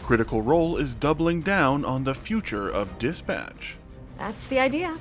Critical Role is doubling down on the future of Dispatch. That's the idea.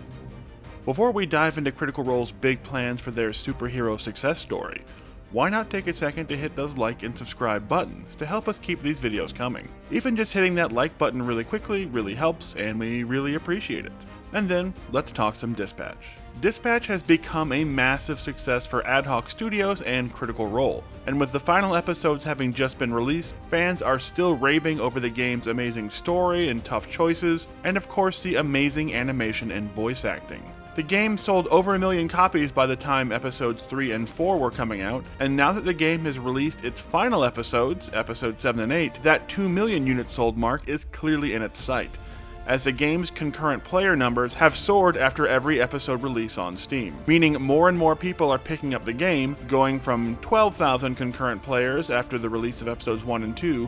Before we dive into Critical Role's big plans for their superhero success story, why not take a second to hit those like and subscribe buttons to help us keep these videos coming? Even just hitting that like button really quickly really helps, and we really appreciate it. And then, let's talk some Dispatch. Dispatch has become a massive success for Ad Hoc Studios and Critical Role, and with the final episodes having just been released, fans are still raving over the game's amazing story and tough choices, and of course the amazing animation and voice acting. The game sold over 1 million copies by the time episodes 3 and 4 were coming out, and now that the game has released its final episodes, episodes 7 and 8, that 2 million units sold mark is clearly in its sight, as the game's concurrent player numbers have soared after every episode release on Steam, meaning more and more people are picking up the game, going from 12,000 concurrent players after the release of episodes 1 and 2,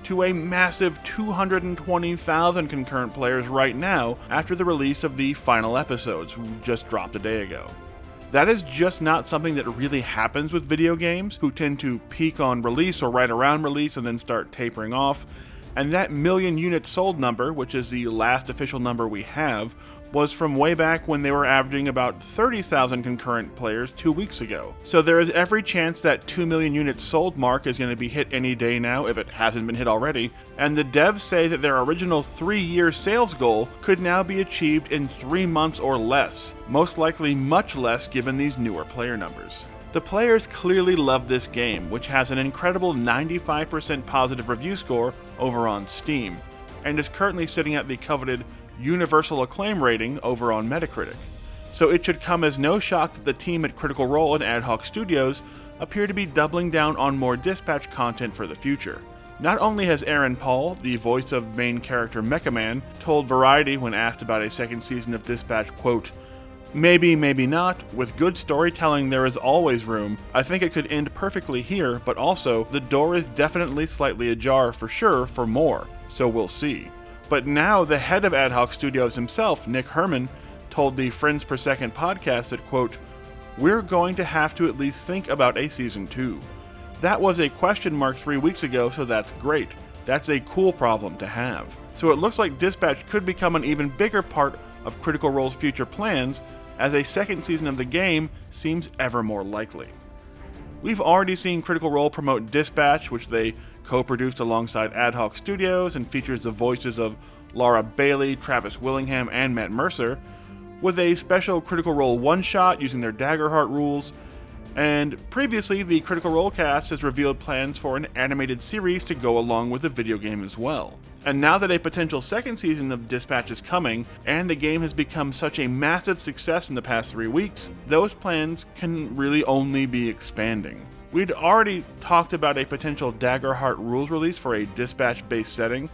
to a massive 220,000 concurrent players right now after the release of the final episodes, just dropped a day ago. That is just not something that really happens with video games, who tend to peak on release or right around release and then start tapering off. And that million units sold number, which is the last official number we have, was from way back when they were averaging about 30,000 concurrent players 2 weeks ago. So there is every chance that 2 million units sold mark is going to be hit any day now if it hasn't been hit already, and the devs say that their original 3-year sales goal could now be achieved in 3 months or less, most likely much less given these newer player numbers. The players clearly love this game, which has an incredible 95% positive review score over on Steam, and is currently sitting at the coveted universal acclaim rating over on Metacritic. So it should come as no shock that the team at Critical Role and Ad Hoc Studios appear to be doubling down on more Dispatch content for the future. Not only has Aaron Paul, the voice of main character Mecha Man, told Variety when asked about a second season of Dispatch, quote, "Maybe, maybe not. With good storytelling there is always room. I think it could end perfectly here, but also, the door is definitely slightly ajar for sure for more, so we'll see." But now the head of Ad Hoc Studios himself, Nick Herman, told the Friends Per Second podcast that, quote, "We're going to have to at least think about a season 2. That was a question mark 3 weeks ago, so that's great. That's a cool problem to have." So it looks like Dispatch could become an even bigger part of Critical Role's future plans, as a second season of the game seems ever more likely. We've already seen Critical Role promote Dispatch, which they co-produced alongside Ad Hoc Studios and features the voices of Laura Bailey, Travis Willingham, and Matt Mercer, with a special Critical Role one-shot using their Daggerheart rules. And previously, the Critical Role cast has revealed plans for an animated series to go along with the video game as well. And now that a potential second season of Dispatch is coming, and the game has become such a massive success in the past 3 weeks, those plans can really only be expanding. We'd already talked about a potential Daggerheart rules release for a Dispatch-based setting,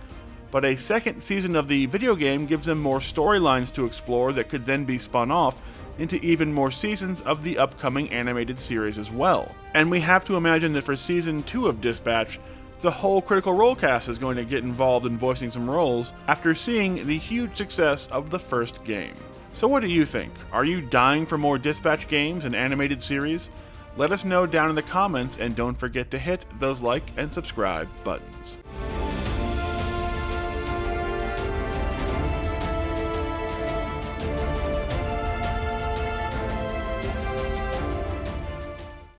but a second season of the video game gives them more storylines to explore that could then be spun off into even more seasons of the upcoming animated series as well. And we have to imagine that for Season 2 of Dispatch, the whole Critical Role cast is going to get involved in voicing some roles after seeing the huge success of the first game. So what do you think? Are you dying for more Dispatch games and animated series? Let us know down in the comments, and don't forget to hit those like and subscribe buttons.